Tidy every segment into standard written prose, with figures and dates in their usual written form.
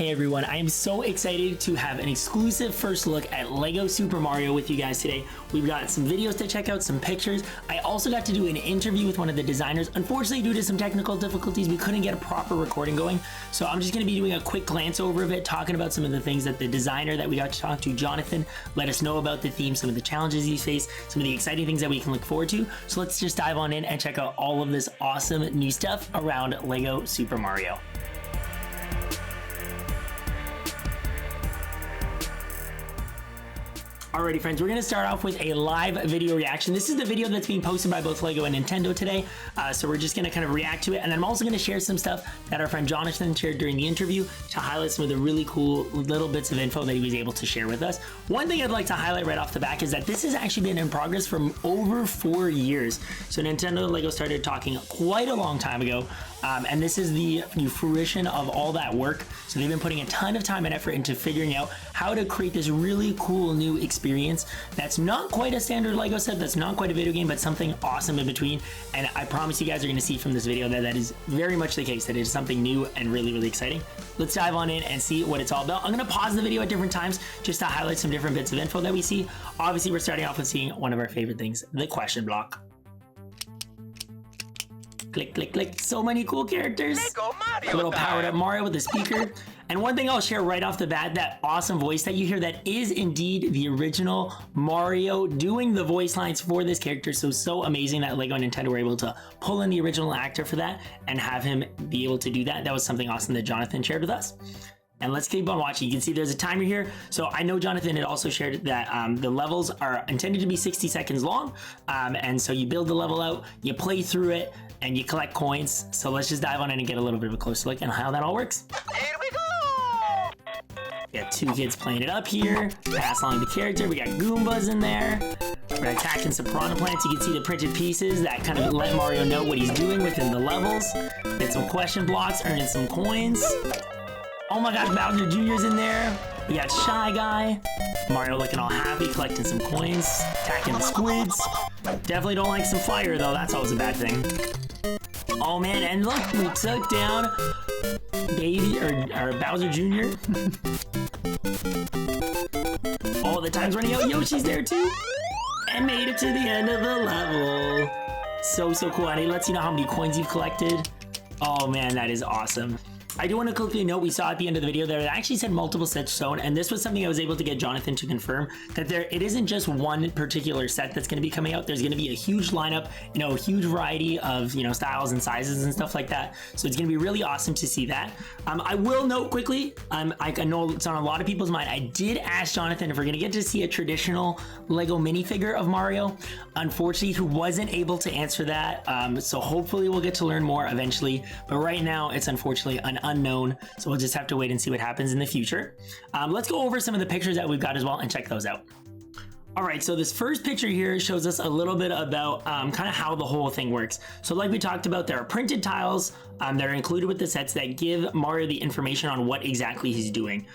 Hey everyone, I am so excited to have an exclusive first look at LEGO Super Mario with you guys today. We've got some videos to check out, some pictures. I also got to do an interview with one of the designers. Unfortunately, due to some technical difficulties, we couldn't get a proper recording going. So I'm just gonna be doing a quick glance over of it, talking about some of the things that the designer that we got to talk to, Jonathan, let us know about the theme, some of the challenges he's faced, some of the exciting things that we can look forward to. So let's just dive on in and check out all of this awesome new stuff around LEGO Super Mario. Alrighty friends, we're going to start off with a live video reaction. This is the video that's being posted by both LEGO and Nintendo today, so we're just going to kind of react to it, and then I'm also going to share some stuff that our friend Jonathan shared during the interview to highlight some of the really cool little bits of info that he was able to share with us. One thing I'd like to highlight right off the back is that this has actually been in progress for over 4 years. So Nintendo and LEGO started talking quite a long time ago, and this is the fruition of all that work. So they've been putting a ton of time and effort into figuring out how to create this really cool new experience that's not quite a standard LEGO set, that's not quite a video game, but something awesome in between. And I promise you guys are going to see from this video that that is very much the case, that it is something new and really, really exciting. Let's dive on in and see what it's all about. I'm going to pause the video at different times just to highlight some different bits of info that we see. Obviously, we're starting off with seeing one of our favorite things, the question block. Click, click, click. So many cool characters. A little powered up Mario with the speaker. And one thing I'll share right off the bat, that awesome voice that you hear, that is indeed the original Mario doing the voice lines for this character. So amazing that LEGO and Nintendo were able to pull in the original actor for that and have him be able to do that. That was something awesome that Jonathan shared with us. And let's keep on watching. You can see there's a timer here. So I know Jonathan had also shared that the levels are intended to be 60 seconds long. And so you build the level out, you play through it, and you collect coins. So let's just dive on in and get a little bit of a closer look at how that all works. Here we go! We got two kids playing it up here. Pass along the character. We got Goombas in there. We're attacking some piranha plants. You can see the printed pieces that kind of let Mario know what he's doing within the levels. Get some question blocks, earning some coins. Oh my gosh, Bowser Jr.'s in there. We got Shy Guy. Mario looking all happy, collecting some coins, attacking the squids. Definitely don't like some fire though, that's always a bad thing. Oh man, and look, we took down Baby, or Bowser Jr. Oh, the time's running out, Yoshi's there too. And made it to the end of the level. So cool, and it lets you know how many coins you've collected. Oh man, that is awesome. I do want to quickly note, we saw at the end of the video that it actually said multiple sets shown, and this was something I was able to get Jonathan to confirm, that it isn't just one particular set that's going to be coming out. There's going to be a huge lineup, a huge variety of, styles and sizes and stuff like that. So it's going to be really awesome to see that. I will note quickly, I know it's on a lot of people's mind, I did ask Jonathan if we're going to get to see a traditional LEGO minifigure of Mario. Unfortunately, he wasn't able to answer that, so hopefully we'll get to learn more eventually, but right now it's unfortunately an unknown, so we'll just have to wait and see what happens in the future. Let's go over some of the pictures that we've got as well and check those out. Alright, so this first picture here shows us a little bit about kind of how the whole thing works. So like we talked about, there are printed tiles that are included with the sets that give Mario the information on what exactly he's doing.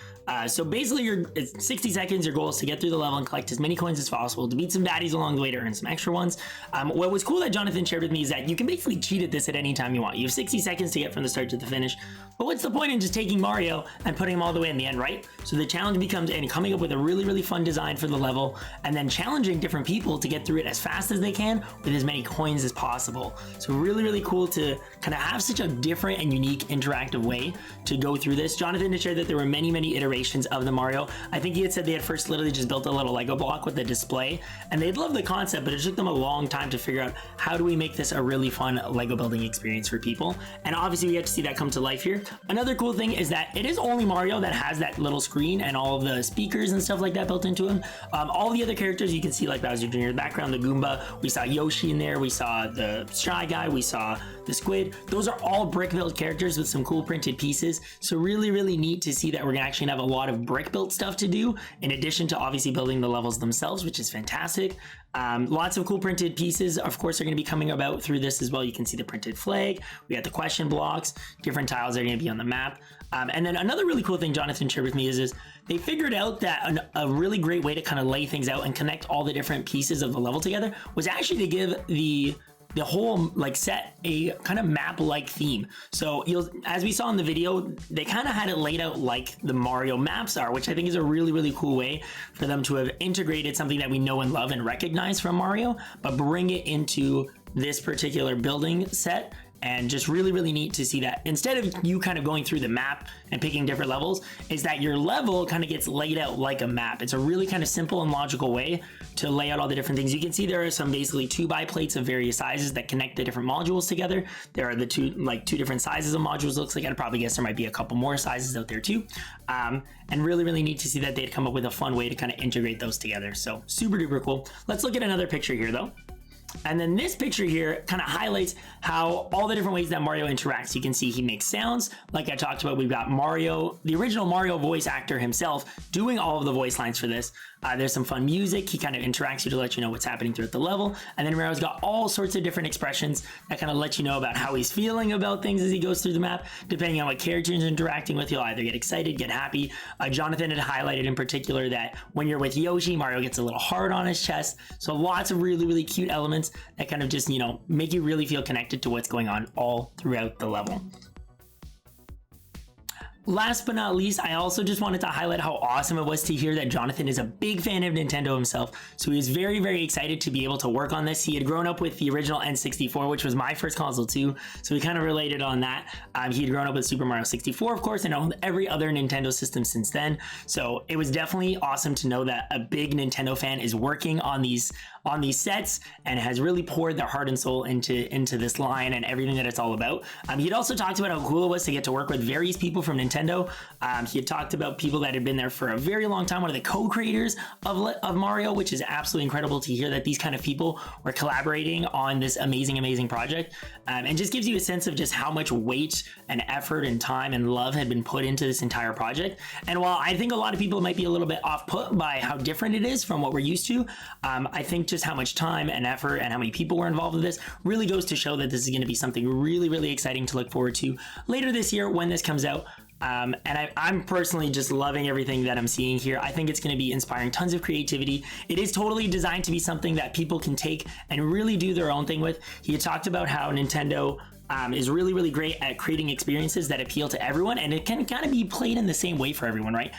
So basically, it's 60 seconds, your goal is to get through the level and collect as many coins as possible, to beat some baddies along the way to earn some extra ones. What was cool that Jonathan shared with me is that you can basically cheat at this at any time you want. You have 60 seconds to get from the start to the finish. But what's the point in just taking Mario and putting him all the way in the end, right? So the challenge becomes coming up with a really, really fun design for the level, and then challenging different people to get through it as fast as they can with as many coins as possible. So really, really cool to kind of have such a different and unique interactive way to go through this. Jonathan had shared that there were many iterations of the Mario. I think he had said they had first literally just built a little Lego block with a display, and they'd love the concept, but it took them a long time to figure out how do we make this a really fun Lego building experience for people. And obviously we get to see that come to life here. Another cool thing is that it is only Mario that has that little screen and all of the speakers and stuff like that built into him. All the other characters you can see, like Bowser Jr. in the background, the Goomba, we saw Yoshi in there, we saw the Shy Guy, we saw the Squid. Those are all brick built characters with some cool printed pieces. So really neat to see that we're gonna actually have a lot of brick built stuff to do, in addition to obviously building the levels themselves, which is fantastic. Lots of cool printed pieces, of course, are going to be coming about through this as well. You can see the printed flag, we got the question blocks, different tiles that are going to be on the map. And then another really cool thing Jonathan shared with me is they figured out that a really great way to kind of lay things out and connect all the different pieces of the level together was actually to give the the whole like set a kind of map-like theme. So as we saw in the video, they kind of had it laid out like the Mario maps are, which I think is a really, really cool way for them to have integrated something that we know and love and recognize from Mario, but bring it into this particular building set. And just really, really neat to see that instead of you kind of going through the map and picking different levels, is that your level kind of gets laid out like a map. It's a really kind of simple and logical way to lay out all the different things. You can see there are some basically 2x plates of various sizes that connect the different modules together. There are the two different sizes of modules. Looks like I'd probably guess there might be a couple more sizes out there too. And really, really neat to see that they'd come up with a fun way to kind of integrate those together. So super duper cool. Let's look at another picture here though. And then this picture here kind of highlights how all the different ways that Mario interacts. You can see he makes sounds. Like I talked about, we've got Mario, the original Mario voice actor himself, doing all of the voice lines for this. There's some fun music. He kind of interacts you to let you know what's happening throughout the level. And then Mario's got all sorts of different expressions that kind of let you know about how he's feeling about things as he goes through the map. Depending on what character he's interacting with, he'll either get excited, get happy. Jonathan had highlighted in particular that when you're with Yoshi, Mario gets a little hard on his chest. So lots of really, really cute elements that kind of just, you know, make you really feel connected to what's going on all throughout the level. Last but not least, I also just wanted to highlight how awesome it was to hear that Jonathan is a big fan of Nintendo himself. So he was very, very excited to be able to work on this. He had grown up with the original N64, which was my first console too. So we kind of related on that. He had grown up with Super Mario 64, of course, and owned every other Nintendo system since then. So it was definitely awesome to know that a big Nintendo fan is working on these sets and has really poured their heart and soul into this line and everything that it's all about. He'd also talked about how cool it was to get to work with various people from Nintendo. He had talked about people that had been there for a very long time, one of the co-creators of Mario, which is absolutely incredible to hear that these kind of people were collaborating on this amazing, amazing project. And just gives you a sense of just how much weight and effort and time and love had been put into this entire project. And while I think a lot of people might be a little bit off put by how different it is from what we're used to, I think just how much time and effort and how many people were involved with this really goes to show that this is going to be something really, really exciting to look forward to later this year when this comes out. And I'm personally just loving everything that I'm seeing here. I think it's going to be inspiring tons of creativity. It is totally designed to be something that people can take and really do their own thing with. He had talked about how Nintendo is really, really great at creating experiences that appeal to everyone, and it can kind of be played in the same way for everyone, right?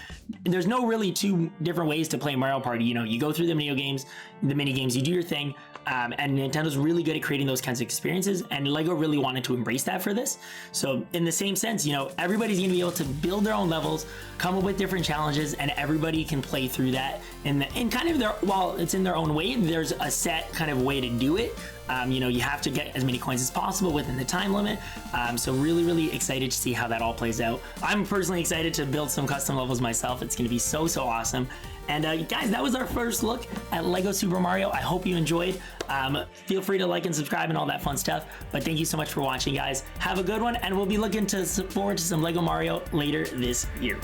There's no really two different ways to play Mario Party. You know, you go through the mini games, you do your thing, and Nintendo's really good at creating those kinds of experiences, and Lego really wanted to embrace that for this. So in the same sense, you know, everybody's gonna be able to build their own levels, come up with different challenges, and everybody can play through that in kind of while it's in their own way, there's a set kind of way to do it. You know, you have to get as many coins as possible within the time limit. So really, really excited to see how that all plays out. I'm personally excited to build some custom levels myself. It's going to be so, so awesome. And guys, that was our first look at Lego Super Mario. I hope you enjoyed. Feel free to like and subscribe and all that fun stuff. But thank you so much for watching, guys. Have a good one, and we'll be looking forward to some Lego Mario later this year.